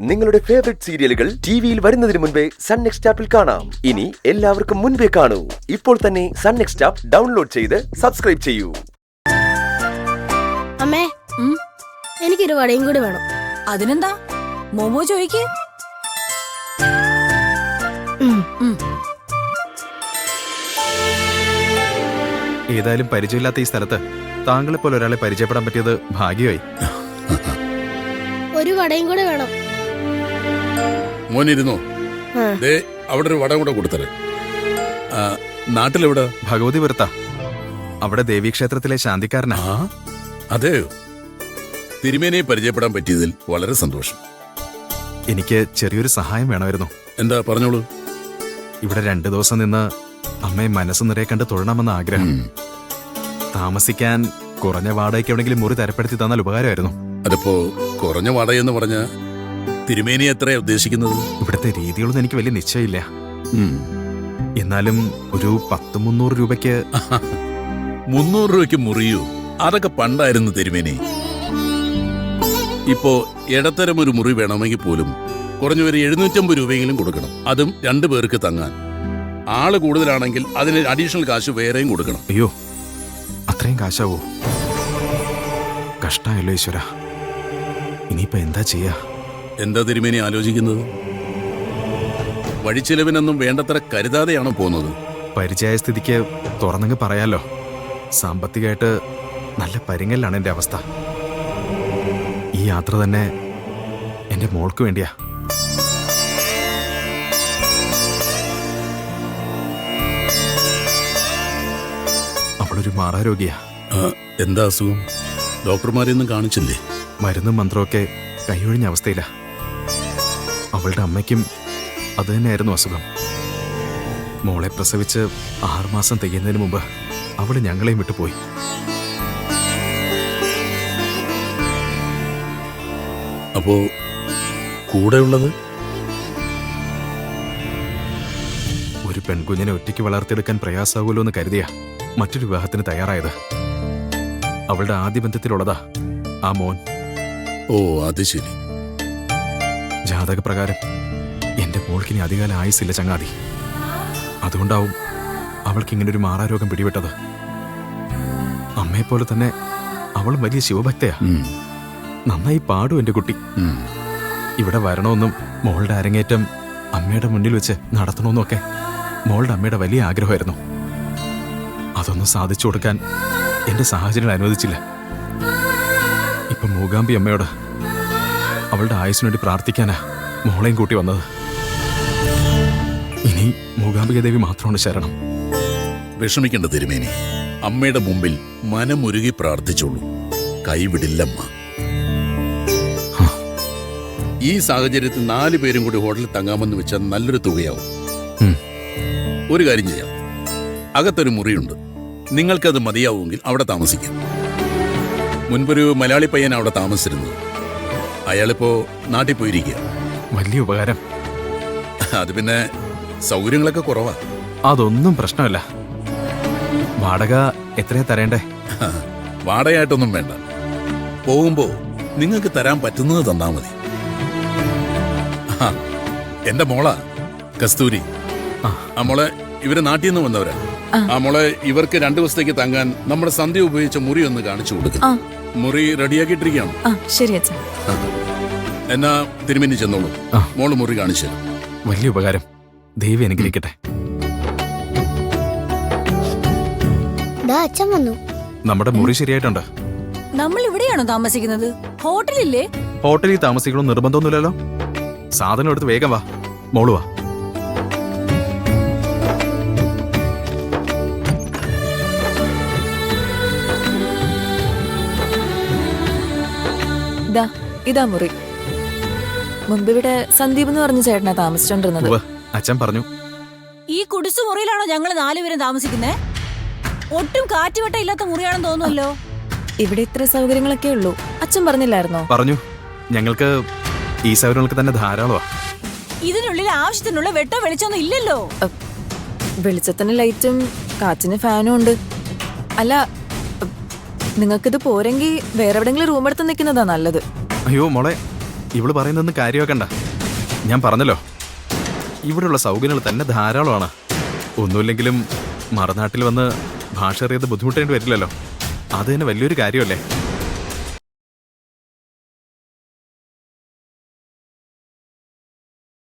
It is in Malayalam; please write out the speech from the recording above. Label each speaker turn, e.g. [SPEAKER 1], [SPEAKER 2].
[SPEAKER 1] നിങ്ങളുടെ ഫേവറേറ്റ് സീരിയലുകൾ ടിവിയിൽ വരുന്നതിന് മുൻപേ സൺ നെക്സ്റ്റ് ആപ്പിൽ കാണാം. ഇനി എല്ലാവർക്കും മുൻപേ കാണൂ. ഇപ്പോൾ തന്നെ സൺ നെക്സ്റ്റ് ആപ്പ് ഡൗൺലോഡ് ചെയ്ത് സബ്സ്ക്രൈബ് ചെയ്യൂ.
[SPEAKER 2] അമ്മേ, എനിക്കൊരു വടയും കൂടി വേണം.
[SPEAKER 3] അതിനെന്താ? മോമോ ചോദിക്ക്.
[SPEAKER 4] ഏതായാലും പരിചയമില്ലാത്ത ഈ സ്ഥലത്ത് താങ്കളെ പോലെ ഒരാളെ പരിചയപ്പെടാൻ പറ്റിയത് ഭാഗ്യമായി.
[SPEAKER 2] ഒരു വടയും കൂടെ വേണം.
[SPEAKER 5] മോനിരുന്നോ? അവിടെ ഒരു വട കൂടെ കൊടുത്തരേ. നാട്ടിലെവിടെ?
[SPEAKER 4] ഭഗവതിപുരത്താ. അവിടെ ദേവീക്ഷേത്രത്തിലെ ശാന്തിക്കാരനാ.
[SPEAKER 5] അതെയോ? തിരുമേനിയെ പരിചയപ്പെടാൻ പറ്റിയതിൽ വളരെ സന്തോഷം.
[SPEAKER 4] എനിക്ക് ചെറിയൊരു സഹായം വേണമായിരുന്നു.
[SPEAKER 5] എന്താ, പറഞ്ഞോളൂ.
[SPEAKER 4] ഇവിടെ 2 ദിവസം നിന്ന് അമ്മയെ മനസ്സ് നിറയെ കണ്ട് തൊഴണമെന്ന ആഗ്രഹം. താമസിക്കാൻ കുറഞ്ഞ വാടകയ്ക്ക് എവിടെങ്കിലും മുറി തരപ്പെടുത്തി തന്നാൽ ഉപകാരമായിരുന്നു.
[SPEAKER 5] അതിപ്പോ കുറഞ്ഞ വാടകയെന്ന് പറഞ്ഞ തിരുമേനി എത്രയാ ഉദ്ദേശിക്കുന്നത്?
[SPEAKER 4] ഇവിടുത്തെ രീതികളൊന്നും എനിക്ക് വലിയ നിശ്ചയമില്ല. എന്നാലും ഒരു 100-300 രൂപയ്ക്ക്.
[SPEAKER 5] 300 രൂപയ്ക്ക് മുറിയോ? അതൊക്കെ പണ്ടായിരുന്നു തിരുമേനി. ഇപ്പോ ഇടത്തരം ഒരു മുറി വേണമെങ്കിൽ പോലും കുറഞ്ഞൊരു 750 രൂപയെങ്കിലും കൊടുക്കണം. അതും 2 പേർക്ക് തങ്ങാൻ. ആള് കൂടുതലാണെങ്കിൽ അതിന് അഡീഷണൽ കാശ് വേറെയും കൊടുക്കണം.
[SPEAKER 4] അയ്യോ, അത്രയും കാശാവോ? കഷ്ടായല്ലോ ഈശ്വര. ഇനിയിപ്പോ എന്താ ചെയ്യാ?
[SPEAKER 5] എന്താ തിരുമേനി ആലോചിക്കുന്നത്? വഴിച്ചിലവിനൊന്നും വേണ്ടത്ര കരുതാതെയാണോ പോകുന്നത്?
[SPEAKER 4] പരിചയ സ്ഥിതിക്ക് തുറന്നങ്ങ് പറയാലോ. സാമ്പത്തികമായിട്ട് നല്ല പരിങ്ങലിലാണ് എന്റെ അവസ്ഥ. ഈ യാത്ര തന്നെ എന്റെ മോൾക്ക് വേണ്ടിയാ. അവളൊരു മാറാരോഗിയാ.
[SPEAKER 5] എന്താ അസുഖം? ഡോക്ടർമാരെയൊന്നും കാണിച്ചില്ലേ?
[SPEAKER 4] മരുന്നും മന്ത്രമൊക്കെ കൈയൊഴിഞ്ഞ അവസ്ഥയില്ല. അവളുടെ അമ്മയ്ക്കും അത് തന്നെയായിരുന്നു അസുഖം. മോളെ പ്രസവിച്ച് 6 മാസം തികയുന്നതിന് മുമ്പ് അവള് ഞങ്ങളെയും വിട്ടുപോയി.
[SPEAKER 5] അപ്പോ കൂടെയുള്ളത്?
[SPEAKER 4] ഒരു പെൺകുഞ്ഞിനെ ഒറ്റയ്ക്ക് വളർത്തിയെടുക്കാൻ പ്രയാസാകുമല്ലോ എന്ന് കരുതിയ മറ്റൊരു വിവാഹത്തിന് തയ്യാറായത്. അവളുടെ ആദ്യ ബന്ധത്തിലുള്ളതാ ആ മോൻ.
[SPEAKER 5] ഓ, അത് ശരി.
[SPEAKER 4] ജാതകപ്രകാരം എന്റെ മോൾക്കിനി അധികാലം ആയുസില്ല ചങ്ങാതി. അതുകൊണ്ടാവും അവൾക്ക് ഇങ്ങനൊരു മാറാരോഗം പിടിപെട്ടത്. അമ്മയെപ്പോലെ തന്നെ അവളും വലിയ ശിവഭക്തയാ. നന്നായി പാടും എന്റെ കുട്ടി. ഇവിടെ വരണമെന്നും മോളുടെ അരങ്ങേറ്റം അമ്മയുടെ മുന്നിൽ വെച്ച് നടത്തണമെന്നും ഒക്കെ മോളുടെ അമ്മയുടെ വലിയ ആഗ്രഹമായിരുന്നു. അതൊന്നും സാധിച്ചു കൊടുക്കാൻ എന്റെ സാഹചര്യം അനുവദിച്ചില്ല. ഇപ്പൊ മൂകാംബി അമ്മയോട് അവളുടെ ആയുസിനു വേണ്ടി പ്രാർത്ഥിക്കാനാ മോളെയും കൂട്ടി വന്നത്. ഇനി മൂകാംബിക ദേവി മാത്രമാണ് ശരണം.
[SPEAKER 5] വിഷമിക്കേണ്ട തിരുമേനി. അമ്മയുടെ മുമ്പിൽ മനമുരുകി പ്രാർത്ഥിച്ചോളൂ. കൈവിടില്ലമ്മ. ഈ സാഹചര്യത്തിൽ 4 പേരും കൂടി ഹോട്ടലിൽ തങ്ങാമെന്ന് വെച്ചാൽ നല്ലൊരു തുകയാവും. ഒരു കാര്യം ചെയ്യാം. അകത്തൊരു മുറിയുണ്ട്. നിങ്ങൾക്കത് മതിയാവുമെങ്കിൽ അവിടെ താമസിക്കാം. മുൻപൊരു മലയാളി പയ്യൻ അവിടെ താമസിച്ചിരുന്നത്. അയാളിപ്പോ നാട്ടിൽ പോയിരിക്കുക.
[SPEAKER 4] വലിയ ഉപകാരം.
[SPEAKER 5] അത് പിന്നെ സൗകര്യങ്ങളൊക്കെ കുറവാ.
[SPEAKER 4] അതൊന്നും പ്രശ്നമല്ല. വാടക എത്രയാ തരേണ്ടേ?
[SPEAKER 5] വാടകയായിട്ടൊന്നും വേണ്ട. പോകുമ്പോ നിങ്ങൾക്ക് തരാൻ പറ്റുന്നത് തന്നാ മതി. എന്റെ മോളാ കസ്തൂരി. ആ മോളെ ഇവര് നാട്ടിൽ നിന്ന് വന്നവരാ. ആ മോളെ ഇവർക്ക് 2 ദിവസത്തേക്ക് തങ്ങാൻ നമ്മുടെ സന്ധ്യ ഉപയോഗിച്ച മുറി ഒന്ന് കാണിച്ചു കൊടുക്കും. മുറി റെഡിയാക്കിയിട്ടിരിക്കുകയാണ്.
[SPEAKER 3] ശരി അച്ഛാ.
[SPEAKER 5] എന്നാ തിരുമേനി ചെന്നോളൂ. മോള് മുറി കാണിച്ചു.
[SPEAKER 4] വലിയ ഉപകാരം. ദേവി അനുഗ്രഹിക്കട്ടെ.
[SPEAKER 2] അച്ഛൻ വന്നു.
[SPEAKER 4] നമ്മുടെ മുറി ശരിയായിട്ടുണ്ട്.
[SPEAKER 3] നമ്മൾ ഇവിടെയാണോ താമസിക്കുന്നത്? ഹോട്ടലില്ലേ?
[SPEAKER 4] ഹോട്ടലിൽ താമസിക്കണം നിർബന്ധമൊന്നുമില്ലല്ലോ. സാധനം എടുത്ത് വേഗം വാ. മോള് വാ.
[SPEAKER 3] ഇതാ മുറി. മുമ്പ് ഇവിടെ സന്ദീപ് എന്ന് പറഞ്ഞ ചേട്ടനാ താമസിച്ചോണ്ടിരുന്നത്.
[SPEAKER 4] അച്ഛൻ പറഞ്ഞു.
[SPEAKER 3] ഈ കുടിച്ചു മുറിയിലാണോ ഞങ്ങൾ 4 പേരും താമസിക്കുന്നേ? ഒട്ടും കാറ്റുവട്ട ഇല്ലാത്ത മുറിയാണെന്ന് തോന്നുമല്ലോ. ഇവിടെ ഇത്ര സൗകര്യങ്ങളൊക്കെ ഉള്ളൂ. അച്ഛൻ പറഞ്ഞില്ലായിരുന്നോ?
[SPEAKER 4] പറഞ്ഞു. ഞങ്ങൾക്ക് ഈ സൗകര്യങ്ങൾക്ക് തന്നെ ധാരാളമാ.
[SPEAKER 3] ഇതിനുള്ളിൽ ആവശ്യത്തിനുള്ള വെട്ടോ വെളിച്ചൊന്നും ഇല്ലല്ലോ. വെളിച്ചത്തിന് ലൈറ്റും കാറ്റിന് ഫാനും ഉണ്ട്. അല്ല, നിങ്ങൾക്കിത് പോരെങ്കിൽ വേറെ എവിടെങ്കിലും റൂം എടുത്ത് നിൽക്കുന്നതാ നല്ലത്.
[SPEAKER 4] അയ്യോ മോളെ, ഇവള് പറയുന്നൊന്നും കാര്യമാക്കണ്ട. ഞാൻ പറഞ്ഞല്ലോ, ഇവിടെയുള്ള സൗകര്യങ്ങൾ തന്നെ ധാരാളമാണ്. ഒന്നുമില്ലെങ്കിലും മറുനാട്ടിൽ വന്ന് ഭാഷ അറിയാതെ ബുദ്ധിമുട്ടേണ്ടി വരില്ലല്ലോ. അത് തന്നെ വലിയൊരു കാര്യമല്ലേ.